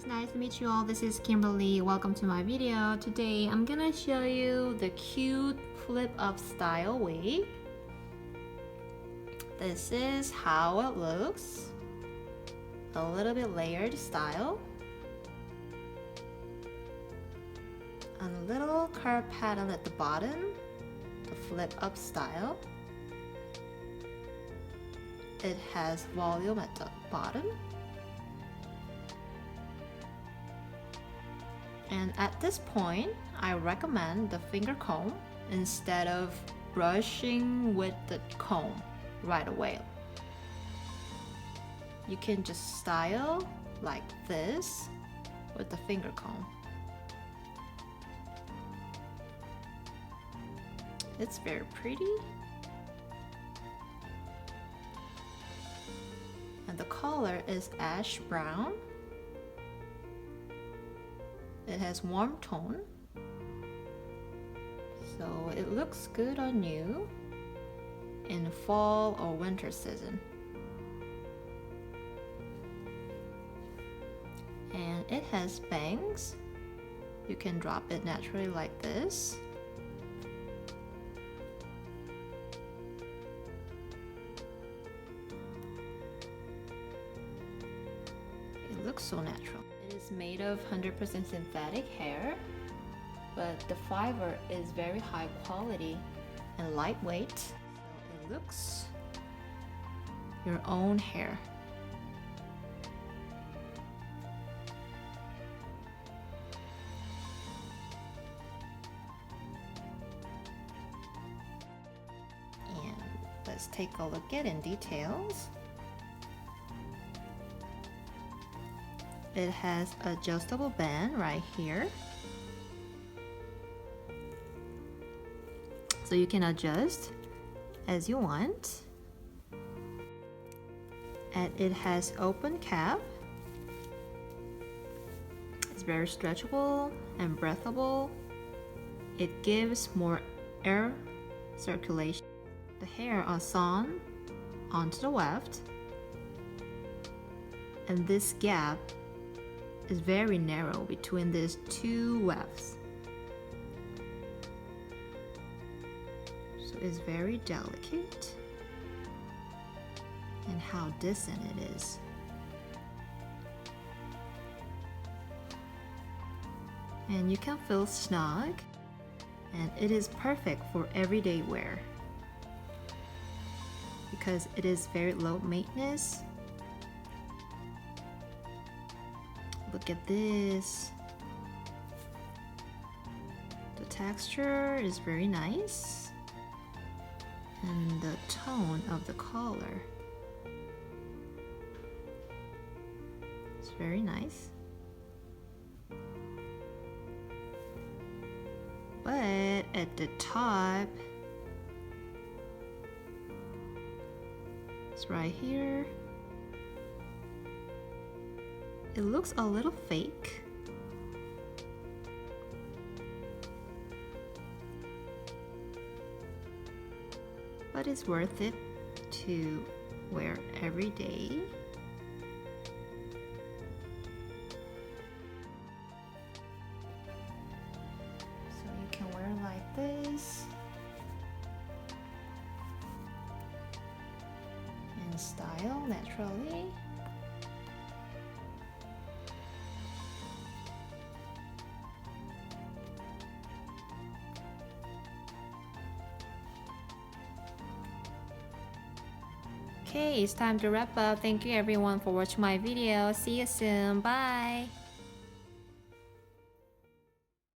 guys, nice to meet you all. This is Kimberly. Welcome to my video. Today I'm gonna show you the cute flip up style wig. This is how it looks. A little bit layered style. A little curve pattern at the bottom. The flip up style. It has volume at the bottom. And at this point, I recommend the finger comb instead of brushing with the comb right away. You can just style like this with the finger comb. It's very pretty. And the color is ash brown. It has warm tone, so it looks good on you in fall or winter season. And it has bangs. You can drop it naturally like this. It looks so natural. It is made of 100% synthetic hair, but the fiber is very high quality and lightweight, so it looks your own hair. And let's take a look at in details. It has adjustable band right here, so you can adjust as you want. And it has open cap. It's very stretchable and breathable. It gives more air circulation. The hair are sewn onto the weft, and this gap is very narrow between these two wefts, so it's very delicate. And how decent it is. And you can feel snug, and it is perfect for everyday wear because it is very low maintenance. Look at this. The texture is very nice, and the tone of the color is very nice. But at the top, it's right here. It looks a little fake. But it's worth it to wear every day. So you can wear like this and style naturally. Okay, it's time to wrap up. Thank you everyone for watching my video. See you soon. Bye.